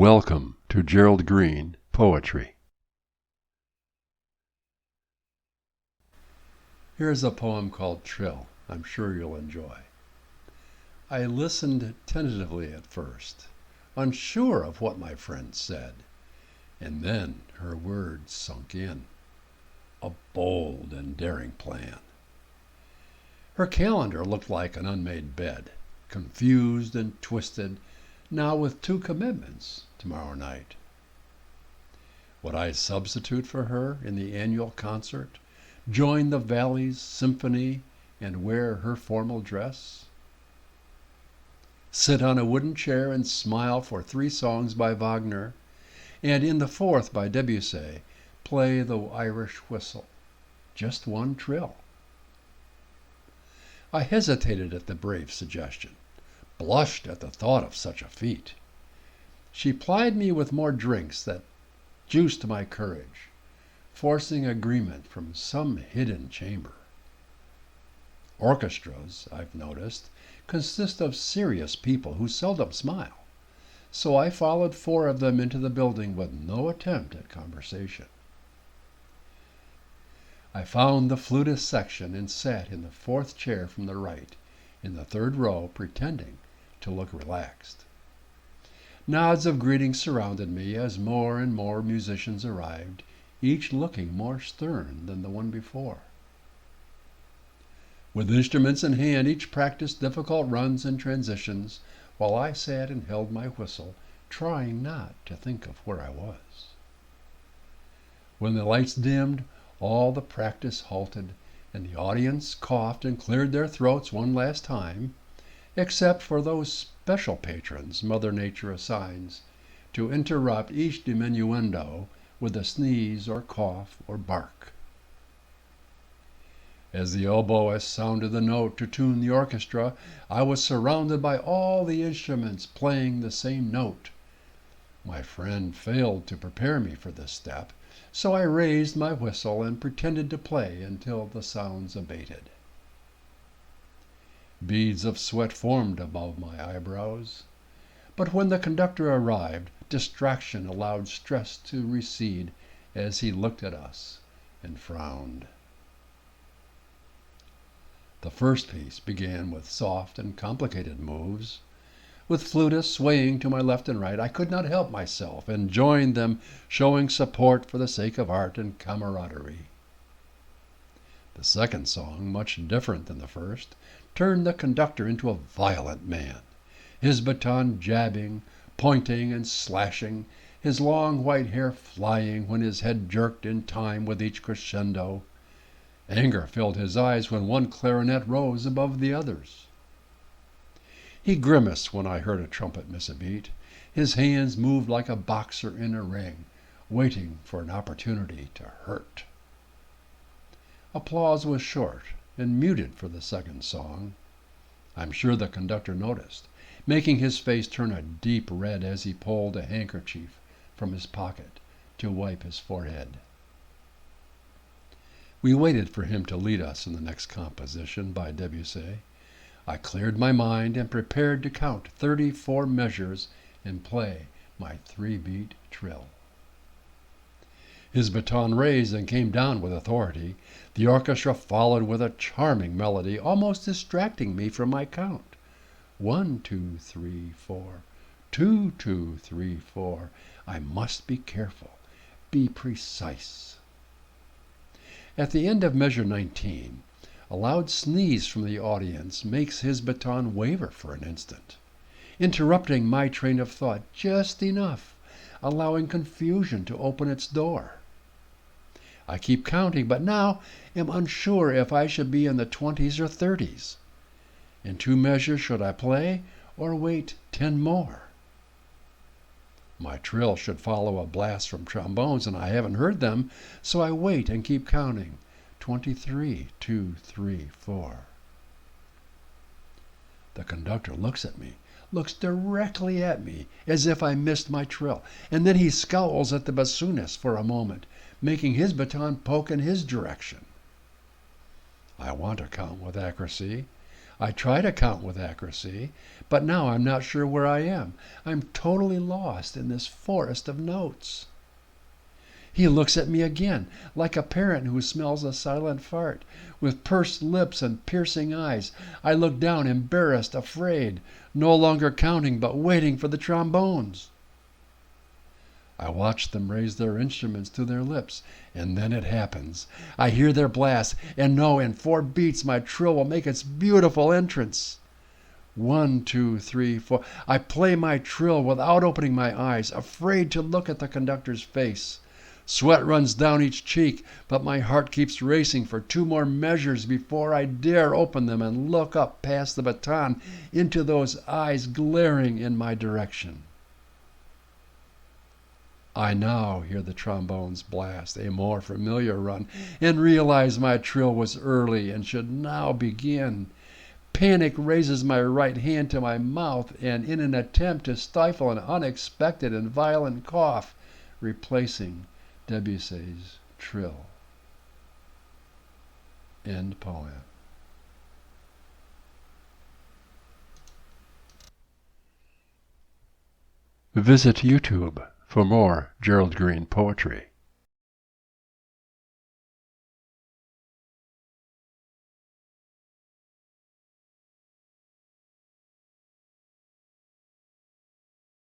Welcome to Gerald Green Poetry. Here's a poem called Trill. I'm sure you'll enjoy. I listened tentatively at first, unsure of what my friend said, and then her words sunk in. A bold and daring plan. Her calendar looked like an unmade bed, confused and twisted, now with 2 commitments tomorrow night. Would I substitute for her in the annual concert, join the Valley's symphony, and wear her formal dress? Sit on a wooden chair and smile for 3 songs by Wagner, and in the 4th by Debussy, play the Irish whistle, just 1 trill. I hesitated at the brave suggestion, blushed at the thought of such a feat. She plied me with more drinks that juiced my courage, forcing agreement from some hidden chamber. Orchestras, I've noticed, consist of serious people who seldom smile, so I followed 4 of them into the building with no attempt at conversation. I found the flutist section and sat in the 4th chair from the right, in the 3rd row, pretending to look relaxed. Nods of greeting surrounded me as more and more musicians arrived, each looking more stern than the one before. With instruments in hand, each practiced difficult runs and transitions, while I sat and held my whistle, trying not to think of where I was. When the lights dimmed, all the practice halted, and the audience coughed and cleared their throats one last time, except for those special patrons Mother Nature assigns to interrupt each diminuendo with a sneeze or cough or bark. As the oboist sounded the note to tune the orchestra, I was surrounded by all the instruments playing the same note. My friend failed to prepare me for this step, so I raised my whistle and pretended to play until the sounds abated. Beads of sweat formed above my eyebrows, but when the conductor arrived, distraction allowed stress to recede as he looked at us and frowned. The first piece began with soft and complicated moves. With flutists swaying to my left and right, I could not help myself and joined them, showing support for the sake of art and camaraderie. The second song, much different than the first, turned the conductor into a violent man, his baton jabbing, pointing, and slashing, his long white hair flying when his head jerked in time with each crescendo. Anger filled his eyes when one clarinet rose above the others. He grimaced when I heard a trumpet miss a beat. His hands moved like a boxer in a ring, waiting for an opportunity to hurt. Applause was short and muted for the second song. I'm sure the conductor noticed, making his face turn a deep red as he pulled a handkerchief from his pocket to wipe his forehead. We waited for him to lead us in the next composition by Debussy. I cleared my mind and prepared to count 34 measures and play my 3-beat trill. His baton raised and came down with authority. The orchestra followed with a charming melody, almost distracting me from my count. 1, 2, 3, 4. 2, 2, 3, 4. I must be careful, be precise. At the end of measure 19, a loud sneeze from the audience makes his baton waver for an instant, interrupting my train of thought just enough, allowing confusion to open its door. I keep counting, but now am unsure if I should be in the 20s or 30s. In 2 measures should I play, or wait 10 more? My trill should follow a blast from trombones, and I haven't heard them, so I wait and keep counting. 23, 2, 3, 4. The conductor looks at me, looks directly at me, as if I missed my trill, and then he scowls at the bassoonist for a moment, making his baton poke in his direction. I want to count with accuracy. I try to count with accuracy, but now I'm not sure where I am. I'm totally lost in this forest of notes. He looks at me again, like a parent who smells a silent fart. With pursed lips and piercing eyes, I look down, embarrassed, afraid, no longer counting but waiting for the trombones. I watch them raise their instruments to their lips, and then it happens. I hear their blast, and know in 4 beats my trill will make its beautiful entrance. 1, 2, 3, 4. I play my trill without opening my eyes, afraid to look at the conductor's face. Sweat runs down each cheek, but my heart keeps racing for 2 more measures before I dare open them and look up past the baton into those eyes glaring in my direction. I now hear the trombones blast a more familiar run and realize my trill was early and should now begin. Panic raises my right hand to my mouth, and in an attempt to stifle an unexpected and violent cough, replacing Debussy's trill. End poem. Visit YouTube for more Gerald Green poetry.